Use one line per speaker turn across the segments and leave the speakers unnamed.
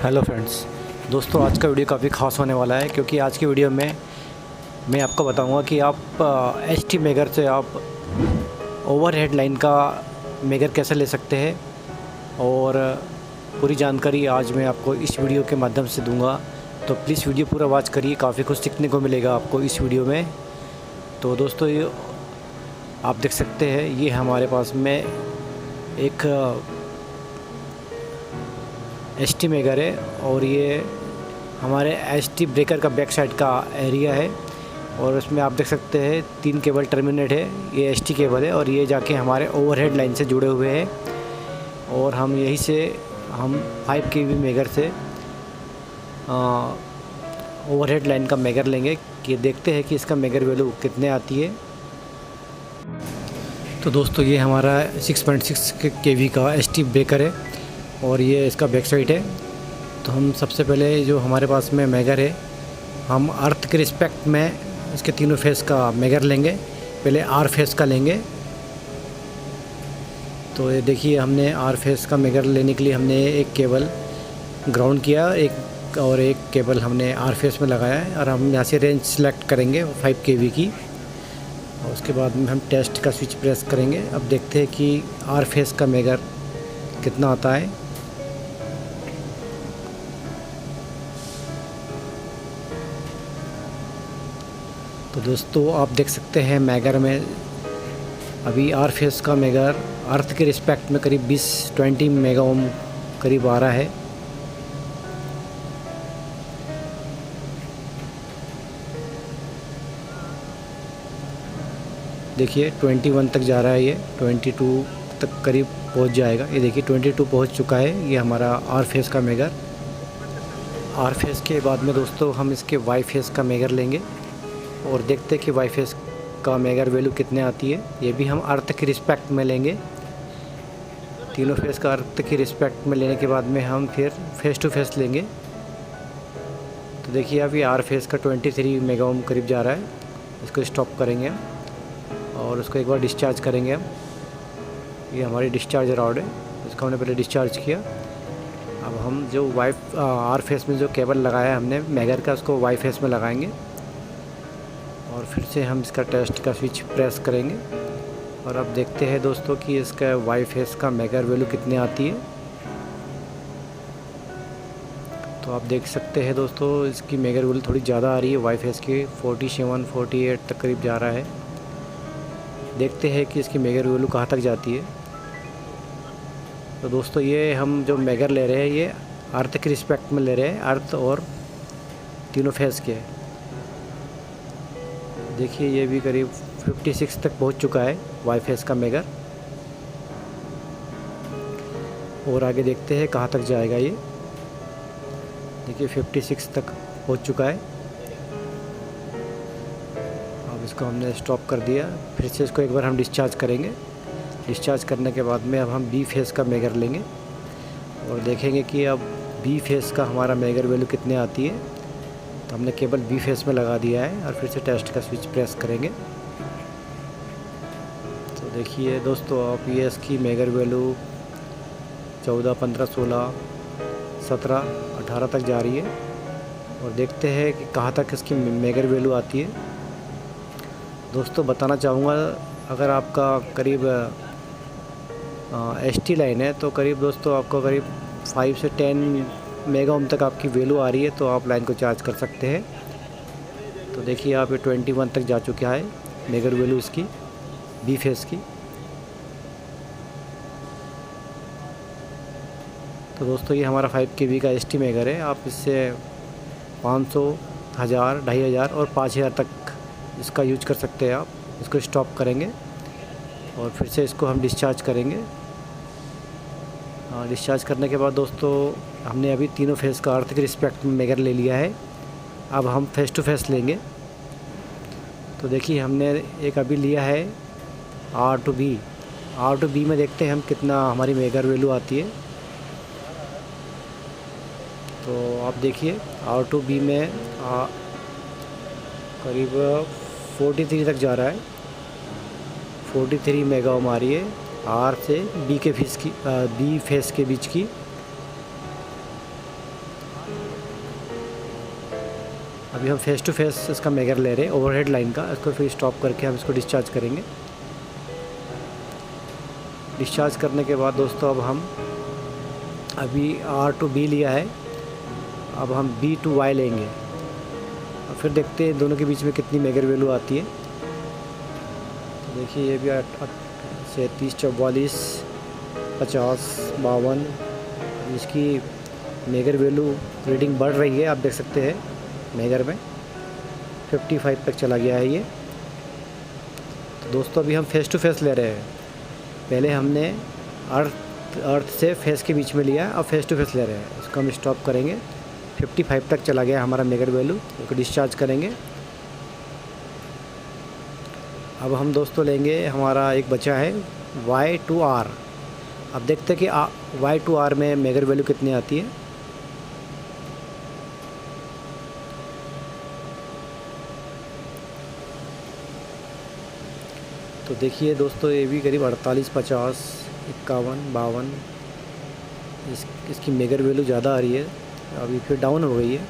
Hello friends, दोस्तों आज का वीडियो काफ़ी ख़ास होने वाला है क्योंकि आज की वीडियो में मैं आपको बताऊंगा कि आप एचटी मेगर से आप ओवरहेड लाइन का मेगर कैसे ले सकते हैं और पूरी जानकारी आज मैं आपको इस वीडियो के माध्यम से दूंगा। तो प्लीज़ वीडियो पूरा वॉच करिए, काफ़ी कुछ सीखने को मिलेगा आपको इस वीडियो में। तो दोस्तों ये आप देख सकते हैं, ये हमारे पास में एक एचटी मेगर है और ये हमारे एचटी ब्रेकर का बैक साइड का एरिया है और उसमें आप देख सकते हैं 3 केबल टर्मिनेट है। ये एचटी केबल है और ये जाके हमारे ओवरहेड लाइन से जुड़े हुए हैं और हम यहीं से हम 5 केवी मेगर से ओवरहेड लाइन का मेगर लेंगे कि देखते हैं कि इसका मेगर वैल्यू कितने आती है। तो दोस्तों ये हमारा 6.6 केवी का एचटी ब्रेकर है और ये इसका बैक साइड है। तो हम सबसे पहले जो हमारे पास में मेगर है, हम अर्थ के रिस्पेक्ट में इसके तीनों फेस का मेगर लेंगे। पहले आर फेस का लेंगे। तो ये देखिए, हमने आर फेस का मेगर लेने के लिए हमने एक केबल ग्राउंड किया, एक केबल हमने आर फेस में लगाया है और हम यहाँ से रेंज सेलेक्ट करेंगे 5 केवी की और उसके बाद में हम टेस्ट का स्विच प्रेस करेंगे। अब देखते हैं कि आर फेस का मेगर कितना आता है। तो दोस्तों आप देख सकते हैं मेगर में अभी आर फेस का मेगर अर्थ के रिस्पेक्ट में करीब 20 मेगा ओम करीब आ रहा है। देखिए 21 तक जा रहा है, ये 22 तक करीब पहुंच जाएगा। ये देखिए 22 पहुंच चुका है, ये हमारा आर फेस का मेगर। आर फेस के बाद में दोस्तों हम इसके वाई फेस का मेगर लेंगे और देखते हैं कि वाई फेस का मेगर वैल्यू कितने आती है। ये भी हम अर्थ की रिस्पेक्ट में लेंगे। तीनों फेस का अर्थ की रिस्पेक्ट में लेने के बाद में हम फिर फेस टू फेस लेंगे। तो देखिए अभी आर फेस का 23 मेगा ओम करीब जा रहा है। इसको स्टॉप करेंगे और उसको एक बार डिस्चार्ज करेंगे हम। ये हमारी डिस्चार्ज रॉड है, इसको हमने पहले डिस्चार्ज किया। अब हम जो आर फेस में जो केबल लगाया है हमने मेगर का, उसको वाई फेस में लगाएंगे और फिर से हम इसका टेस्ट का स्विच प्रेस करेंगे और अब देखते हैं दोस्तों कि इसका वाई फेस का मेगर वैल्यू कितने आती है। तो आप देख सकते हैं दोस्तों, इसकी मेगर वैल्यू थोड़ी ज़्यादा आ रही है। वाई फेस की 47-48 तक करीब जा रहा है। देखते हैं कि इसकी मेगर वैल्यू कहाँ तक जाती है। तो दोस्तों ये हम जो मेगर ले रहे हैं ये अर्थ के रिस्पेक्ट में ले रहे हैं, अर्थ और तीनों फेस के। देखिए ये भी करीब 56 तक पहुंच चुका है वाई फेस का मेगर और आगे देखते हैं कहाँ तक जाएगा ये। देखिए 56 तक पहुंच चुका है। अब इसको हमने स्टॉप कर दिया। फिर से इसको एक बार हम डिस्चार्ज करेंगे। डिस्चार्ज करने के बाद में अब हम बी फेस का मेगर लेंगे और देखेंगे कि अब बी फेस का हमारा मेगर वैल्यू कितने आती है। तो हमने केबल बी फेस में लगा दिया है और फिर से टेस्ट का स्विच प्रेस करेंगे। तो देखिए दोस्तों, आप ये इसकी मेगर वैल्यू 14, 15, 16, 17, 18 तक जा रही है और देखते हैं कि कहाँ तक इसकी मेगर वैल्यू आती है। दोस्तों बताना चाहूँगा, अगर आपका करीब एचटी लाइन है तो करीब दोस्तों आपको करीब 5 से 10 मेगा ओम तक आपकी वैल्यू आ रही है तो आप लाइन को चार्ज कर सकते हैं। तो देखिए आप ये 21 तक जा चुका है मेगर वैल्यू इसकी बी फेस की। तो दोस्तों ये हमारा 5 केवी का एचटी मेगर है। आप इससे 500, 1000, 2500 और 5000 तक इसका यूज कर सकते हैं। आप इसको स्टॉप करेंगे और फिर से इसको हम डिस्चार्ज करेंगे। डिस्चार्ज करने के बाद दोस्तों हमने अभी तीनों फेस का अर्थ के रिस्पेक्ट में मेगर ले लिया है। अब हम फेस टू फेस लेंगे। तो देखिए हमने एक अभी लिया है R two B. R two B में देखते हैं हम कितना हमारी मेगर वैल्यू आती है। तो आप देखिए आर टू बी में करीब 43 तक जा रहा है। 43 मेगा ओम आ रही है आर से बी फेस के बीच की। अभी हम फेस टू फेस इसका मेगर ले रहे हैं ओवरहेड लाइन का। इसको फिर स्टॉप करके हम इसको डिस्चार्ज करेंगे। डिस्चार्ज करने के बाद दोस्तों अब हम अभी R to B लिया है, अब हम B to Y लेंगे और फिर देखते हैं दोनों के बीच में कितनी मेगर वैल्यू आती है। तो देखिए ये भी 37, 44, 50, 52 इसकी मेगर वैल्यू रीडिंग बढ़ रही है। आप देख सकते हैं मेगर में 55 तक चला गया है ये। तो दोस्तों अभी हम फेस टू फेस ले रहे हैं। पहले हमने अर्थ से फेस के बीच में लिया, अब फेस टू फेस ले रहे हैं। इसको हम स्टॉप करेंगे। 55 तक चला गया हमारा मेगर वैल्यू, इसको डिस्चार्ज करेंगे। अब हम दोस्तों लेंगे, हमारा एक बचा है Y to R। अब देखते हैं कि Y to R में मेगर वैल्यू कितनी आती है। तो देखिए दोस्तों ये भी करीब 48, 50, 51, 52 इसकी मेगर वैल्यू ज़्यादा आ रही है। अभी फिर डाउन हो गई है,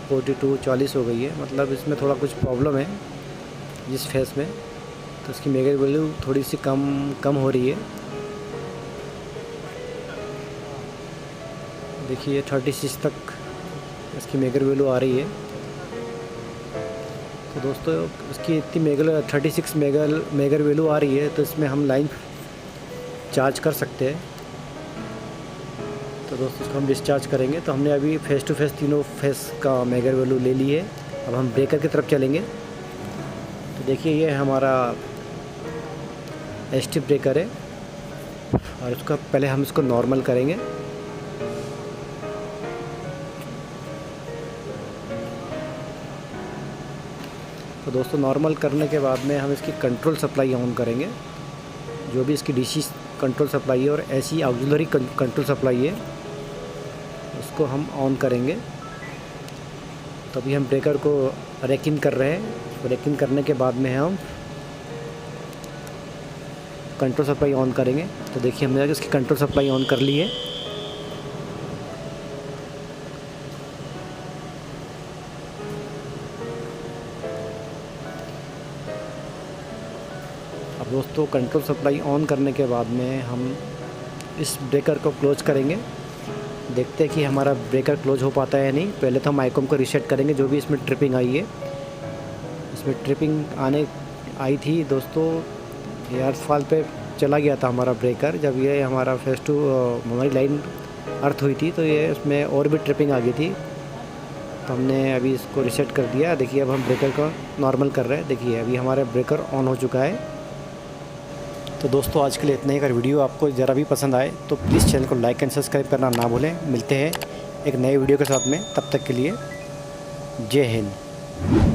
42, 40 हो गई है। मतलब इसमें थोड़ा कुछ प्रॉब्लम है जिस फेस में, तो इसकी मेगर वैल्यू थोड़ी सी कम हो रही है। देखिए 36 तक इसकी मेगर वैल्यू आ रही है। तो दोस्तों इसकी इतनी 36 मेगर वैल्यू आ रही है, तो इसमें हम लाइन चार्ज कर सकते हैं। तो दोस्तों इसको हम डिस्चार्ज करेंगे। तो हमने अभी फेस टू फेस तीनों फेस का मेगर वैल्यू ले ली है। अब हम ब्रेकर की तरफ चलेंगे। तो देखिए ये हमारा ST ब्रेकर है और उसका पहले हम इसको नॉर्मल करेंगे। तो दोस्तों नॉर्मल करने के बाद में हम इसकी कंट्रोल सप्लाई ऑन करेंगे। जो भी इसकी DC कंट्रोल सप्लाई है और ऐसी ऑक्सिलरी कंट्रोल सप्लाई है, उसको हम ऑन करेंगे। तो अभी हम ब्रेकर को रेकिंग कर रहे हैं। रेकिंग करने के बाद में हम कंट्रोल सप्लाई ऑन करेंगे। तो देखिए हमने इसकी कंट्रोल सप्लाई ऑन कर ली है। अब दोस्तों कंट्रोल सप्लाई ऑन करने के बाद में हम इस ब्रेकर को क्लोज करेंगे। देखते हैं कि हमारा ब्रेकर क्लोज हो पाता है या नहीं। पहले तो हम आईकॉम को रीसेट करेंगे। जो भी इसमें ट्रिपिंग आई है, इसमें ट्रिपिंग आई थी दोस्तों, ये अर्थ फॉल पे चला गया था हमारा ब्रेकर। जब ये हमारा फेस टू हमारी लाइन अर्थ हुई थी, तो ये उसमें और भी ट्रिपिंग आ गई थी। तो हमने अभी इसको रीसेट कर दिया। देखिए अब हम ब्रेकर को नॉर्मल कर रहे हैं। देखिए अभी हमारा ब्रेकर ऑन हो चुका है। तो दोस्तों आज के लिए इतना ही। अगर वीडियो आपको ज़रा भी पसंद आए तो प्लीज़ चैनल को लाइक एंड सब्सक्राइब करना ना भूलें। मिलते हैं एक नए वीडियो के साथ में, तब तक के लिए जय हिंद।